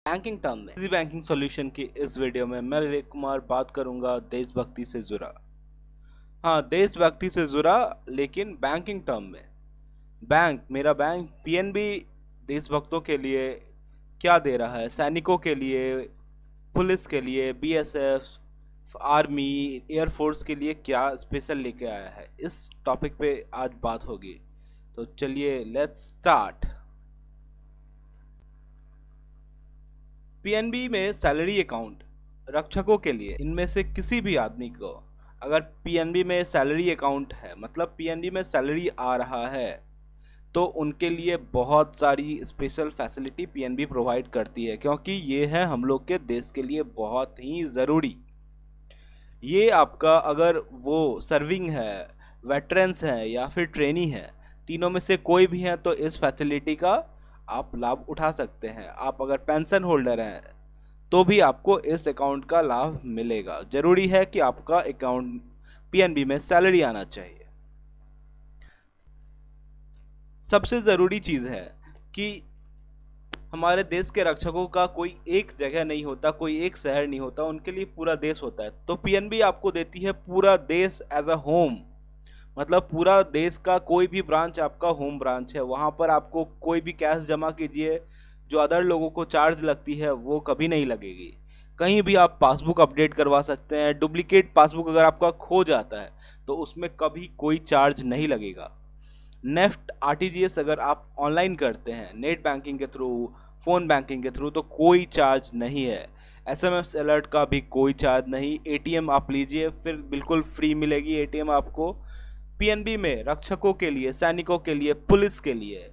Banking term में easy banking solution की इस वीडियो में मैं विवेक कुमार बात करूंगा देशभक्ति से जुड़ा। हाँ, देशभक्ति से जुड़ा, लेकिन बैंकिंग टर्म में। मेरा बैंक पीएनबी देशभक्तों के लिए क्या दे रहा है, सैनिकों के लिए, पुलिस के लिए, बीएसएफ, आर्मी, एयरफोर्स के लिए क्या स्पेशल लेके आया है, इस टॉपिक पे आज बात होगी। तो चलिए लेट्स स्टार्ट। पीएनबी में सैलरी अकाउंट रक्षकों के लिए, इनमें से किसी भी आदमी को अगर पीएनबी में सैलरी अकाउंट है, मतलब पीएनबी में सैलरी आ रहा है, तो उनके लिए बहुत सारी स्पेशल फैसिलिटी पीएनबी प्रोवाइड करती है, क्योंकि ये है हम लोग के देश के लिए बहुत ही ज़रूरी। ये आपका अगर वो सर्विंग है, वेटरन्स हैं या फिर ट्रेनी है, तीनों में से कोई भी है तो इस फैसिलिटी का आप लाभ उठा सकते हैं। आप अगर पेंशन होल्डर हैं तो भी आपको इस अकाउंट का लाभ मिलेगा। जरूरी है कि आपका अकाउंट पीएनबी में सैलरी आना चाहिए। सबसे ज़रूरी चीज़ है कि हमारे देश के रक्षकों का कोई एक जगह नहीं होता, कोई एक शहर नहीं होता, उनके लिए पूरा देश होता है। तो पीएनबी आपको देती है पूरा देश एज अ होम, मतलब पूरा देश का कोई भी ब्रांच आपका होम ब्रांच है। वहाँ पर आपको कोई भी कैश जमा कीजिए, जो अदर लोगों को चार्ज लगती है वो कभी नहीं लगेगी। कहीं भी आप पासबुक अपडेट करवा सकते हैं। डुप्लीकेट पासबुक अगर आपका खो जाता है तो उसमें कभी कोई चार्ज नहीं लगेगा। नेफ्ट आरटीजीएस अगर आप ऑनलाइन करते हैं, नेट बैंकिंग के थ्रू, फ़ोन बैंकिंग के थ्रू, तो कोई चार्ज नहीं है। एसएमएस अलर्ट का भी कोई चार्ज नहीं। एटीएम आप लीजिए, फिर बिल्कुल फ्री मिलेगी एटीएम आपको। पीएनबी में रक्षकों के लिए, सैनिकों के लिए, पुलिस के लिए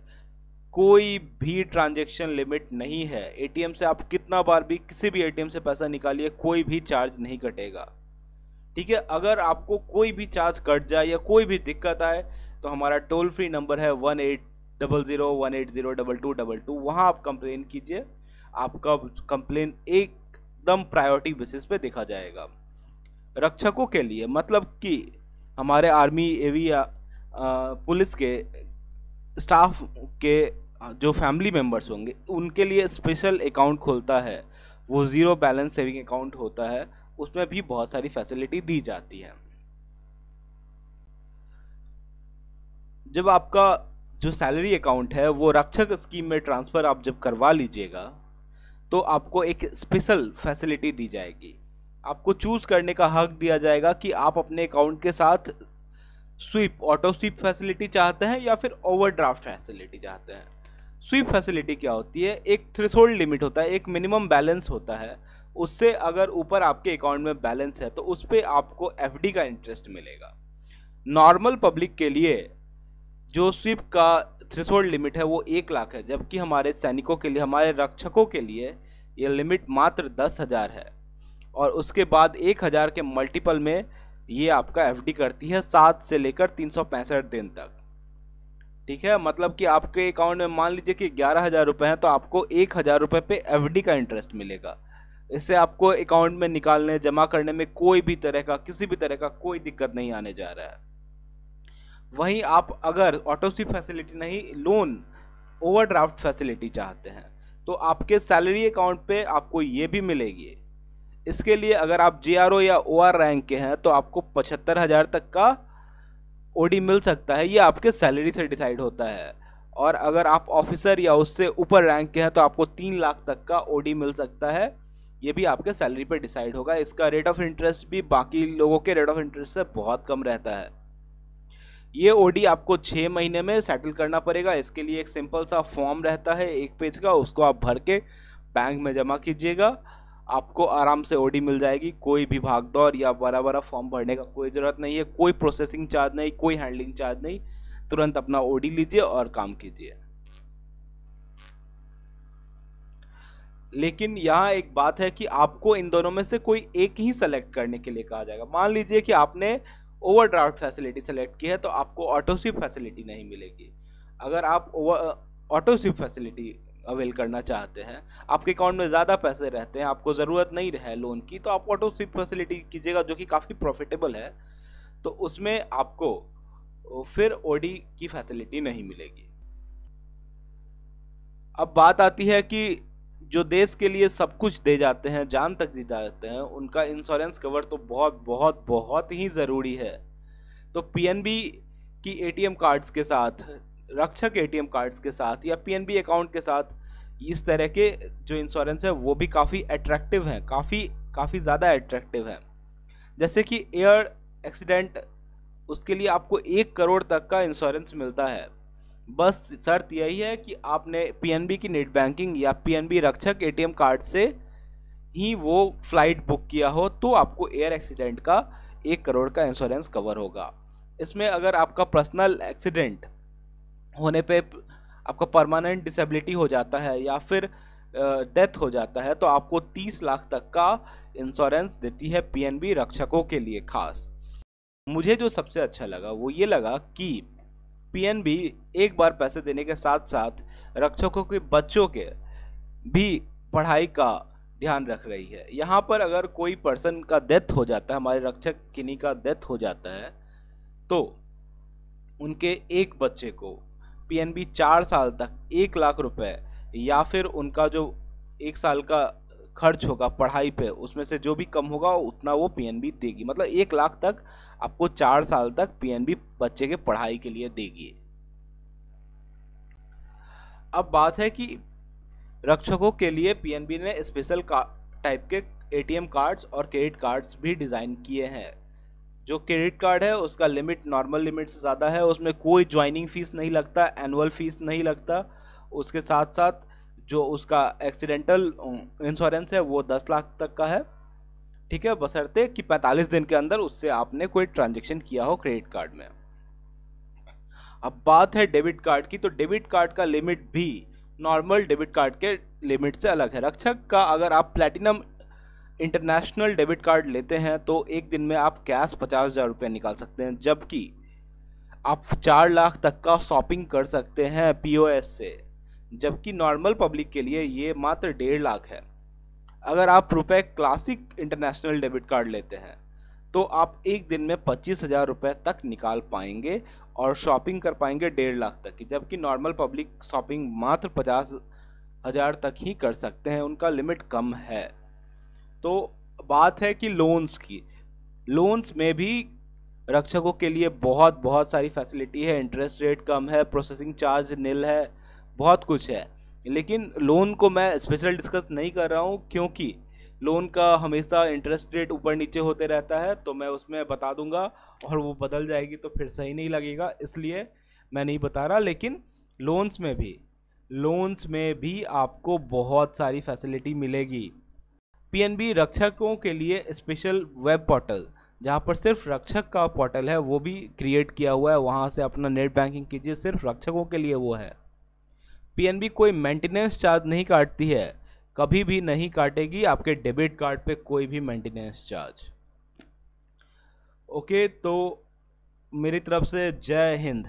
कोई भी ट्रांजैक्शन लिमिट नहीं है। एटीएम से आप कितना बार भी किसी भी एटीएम से पैसा निकालिए, कोई भी चार्ज नहीं कटेगा। ठीक है, अगर आपको कोई भी चार्ज कट जाए या कोई भी दिक्कत आए तो हमारा टोल फ्री नंबर है 1800-180-2222। वहाँ आप कंप्लेन कीजिए, आपका कंप्लेन एकदम प्रायोरिटी बेसिस पे देखा जाएगा। रक्षकों के लिए मतलब कि हमारे आर्मी, एवी, पुलिस के स्टाफ के जो फैमिली मेंबर्स होंगे, उनके लिए स्पेशल अकाउंट खोलता है, वो ज़ीरो बैलेंस सेविंग अकाउंट होता है। उसमें भी बहुत सारी फैसिलिटी दी जाती है। जब आपका जो सैलरी अकाउंट है वो रक्षक स्कीम में ट्रांसफ़र आप जब करवा लीजिएगा तो आपको एक स्पेशल फैसिलिटी दी जाएगी। आपको चूज़ करने का हक दिया जाएगा कि आप अपने अकाउंट के साथ स्वीप, ऑटो स्वीप फैसिलिटी चाहते हैं या फिर ओवरड्राफ्ट फैसिलिटी चाहते हैं। स्वीप फैसिलिटी क्या होती है? एक थ्रेशोल्ड लिमिट होता है, एक मिनिमम बैलेंस होता है। उससे अगर ऊपर आपके अकाउंट में बैलेंस है तो उस पर आपको एफडी का इंटरेस्ट मिलेगा। नॉर्मल पब्लिक के लिए जो स्वीप का थ्रेशोल्ड लिमिट है वो 1 लाख है, जबकि हमारे सैनिकों के लिए, हमारे रक्षकों के लिए ये लिमिट मात्र 10,000 है। और उसके बाद 1,000 के मल्टीपल में ये आपका एफडी करती है 7 से लेकर 365 दिन तक। ठीक है, मतलब कि आपके अकाउंट में मान लीजिए कि 11,000 रुपये हैं तो आपको 1,000 रुपये पे एफडी का इंटरेस्ट मिलेगा। इससे आपको अकाउंट में निकालने, जमा करने में कोई भी तरह का, किसी भी तरह का कोई दिक्कत नहीं आने जा रहा है। वहीं आप अगर ऑटो स्वीप फैसिलिटी नहीं, लोन ओवरड्राफ्ट फैसिलिटी चाहते हैं तो आपके सैलरी अकाउंट पे आपको ये भी मिलेगी। इसके लिए अगर आप जीआरओ या ओआर रैंक के हैं तो आपको 75,000 तक का ओडी मिल सकता है। ये आपके सैलरी से डिसाइड होता है। और अगर आप ऑफिसर या उससे ऊपर रैंक के हैं तो आपको 3 लाख तक का ओडी मिल सकता है। ये भी आपके सैलरी पर डिसाइड होगा। इसका रेट ऑफ इंटरेस्ट भी बाकी लोगों के रेट ऑफ इंटरेस्ट से बहुत कम रहता है। ये ओडी आपको 6 महीने में सेटल करना पड़ेगा। इसके लिए एक सिंपल सा फॉर्म रहता है 1 पेज का, उसको आप भर के बैंक में जमा कीजिएगा, आपको आराम से ओडी मिल जाएगी। कोई भी भागदौड़ या बड़ा फॉर्म भरने का कोई ज़रूरत नहीं है, कोई प्रोसेसिंग चार्ज नहीं, कोई हैंडलिंग चार्ज नहीं। तुरंत अपना ओडी लीजिए और काम कीजिए। लेकिन यहाँ एक बात है कि आपको इन दोनों में से कोई एक ही सेलेक्ट करने के लिए कहा जाएगा। मान लीजिए कि आपने ओवरड्राफ्ट फैसिलिटी सेलेक्ट की है तो आपको ऑटो स्वीप फैसिलिटी नहीं मिलेगी। अगर आप ऑटो स्वीप फैसिलिटी अवेल करना चाहते हैं, आपके अकाउंट में ज़्यादा पैसे रहते हैं, आपको ज़रूरत नहीं है लोन की, तो आप ऑटो स्वीप फैसिलिटी कीजिएगा, जो कि काफ़ी प्रॉफिटेबल है। तो उसमें आपको फिर ओडी की फैसिलिटी नहीं मिलेगी। अब बात आती है कि जो देश के लिए सब कुछ दे जाते हैं, जान तक दे जाते हैं, उनका इंश्योरेंस कवर तो बहुत बहुत बहुत ही ज़रूरी है। तो पीएनबी की एटीएम कार्ड्स के साथ, रक्षक एटीएम कार्ड्स के साथ या पीएनबी अकाउंट के साथ इस तरह के जो इंश्योरेंस है वो भी काफ़ी अट्रैक्टिव हैं, काफ़ी ज़्यादा अट्रैक्टिव हैं। जैसे कि एयर एक्सीडेंट, उसके लिए आपको 1 करोड़ तक का इंश्योरेंस मिलता है। बस शर्त यही है कि आपने पीएनबी की नेट बैंकिंग या पीएनबी रक्षक एटीएम कार्ड से ही वो फ्लाइट बुक किया हो, तो आपको एयर एक्सीडेंट का 1 करोड़ का इंश्योरेंस कवर होगा। इसमें अगर आपका पर्सनल एक्सीडेंट होने पे आपका परमानेंट डिसेबिलिटी हो जाता है या फिर डेथ हो जाता है, तो आपको 30 लाख तक का इंश्योरेंस देती है पीएनबी रक्षकों के लिए खास। मुझे जो सबसे अच्छा लगा वो ये लगा कि पीएनबी एक बार पैसे देने के साथ साथ रक्षकों के बच्चों के भी पढ़ाई का ध्यान रख रही है। यहाँ पर अगर कोई पर्सन का डेथ हो जाता है, हमारे रक्षक किन्हीं का डेथ हो जाता है, तो उनके एक बच्चे को पीएनबी 4 साल तक 1 लाख रुपए या फिर उनका जो 1 साल का खर्च होगा पढ़ाई पे, उसमें से जो भी कम होगा उतना वो पीएनबी देगी। मतलब 1 लाख तक आपको 4 साल तक पीएनबी बच्चे के पढ़ाई के लिए देगी। अब बात है कि रक्षकों के लिए पीएनबी ने स्पेशल टाइप के एटीएम कार्ड्स और क्रेडिट कार्ड्स भी डिज़ाइन किए हैं। जो क्रेडिट कार्ड है उसका लिमिट नॉर्मल लिमिट से ज़्यादा है, उसमें कोई ज्वाइनिंग फीस नहीं लगता, एनुअल फीस नहीं लगता। उसके साथ साथ जो उसका एक्सीडेंटल इंश्योरेंस है वो 10 लाख तक का है, ठीक है, बशर्ते कि 45 दिन के अंदर उससे आपने कोई ट्रांजैक्शन किया हो क्रेडिट कार्ड में। अब बात है डेबिट कार्ड की, तो डेबिट कार्ड का लिमिट भी नॉर्मल डेबिट कार्ड के लिमिट से अलग है। रक्षक का अगर आप प्लैटिनम इंटरनेशनल डेबिट कार्ड लेते हैं तो एक दिन में आप कैश 50,000 रुपये निकाल सकते हैं, जबकि आप 4 लाख तक का शॉपिंग कर सकते हैं पीओएस से, जबकि नॉर्मल पब्लिक के लिए ये मात्र 1.5 लाख है। अगर आप रुपए क्लासिक इंटरनेशनल डेबिट कार्ड लेते हैं तो आप एक दिन में 25,000 रुपये तक निकाल पाएंगे और शॉपिंग कर पाएंगे 1.5 लाख तक की, जबकि नॉर्मल पब्लिक शॉपिंग मात्र 50,000 तक ही कर सकते हैं, उनका लिमिट कम है। तो बात है कि लोन्स की, लोन्स में भी रक्षकों के लिए बहुत बहुत सारी फैसिलिटी है। इंटरेस्ट रेट कम है, प्रोसेसिंग चार्ज निल है, बहुत कुछ है। लेकिन लोन को मैं स्पेशल डिस्कस नहीं कर रहा हूँ क्योंकि लोन का हमेशा इंटरेस्ट रेट ऊपर नीचे होते रहता है, तो मैं उसमें बता दूंगा और वो बदल जाएगी तो फिर सही नहीं लगेगा, इसलिए मैं नहीं बता रहा। लेकिन लोन्स में भी आपको बहुत सारी फैसिलिटी मिलेगी। पीएनबी रक्षकों के लिए स्पेशल वेब पोर्टल, जहाँ पर सिर्फ रक्षक का पोर्टल है, वो भी क्रिएट किया हुआ है। वहाँ से अपना नेट बैंकिंग कीजिए, सिर्फ रक्षकों के लिए वो है। पीएनबी कोई मेंटेनेंस चार्ज नहीं काटती है, कभी भी नहीं काटेगी आपके डेबिट कार्ड पे कोई भी मेंटेनेंस चार्ज। ओके, तो मेरी तरफ से जय हिंद।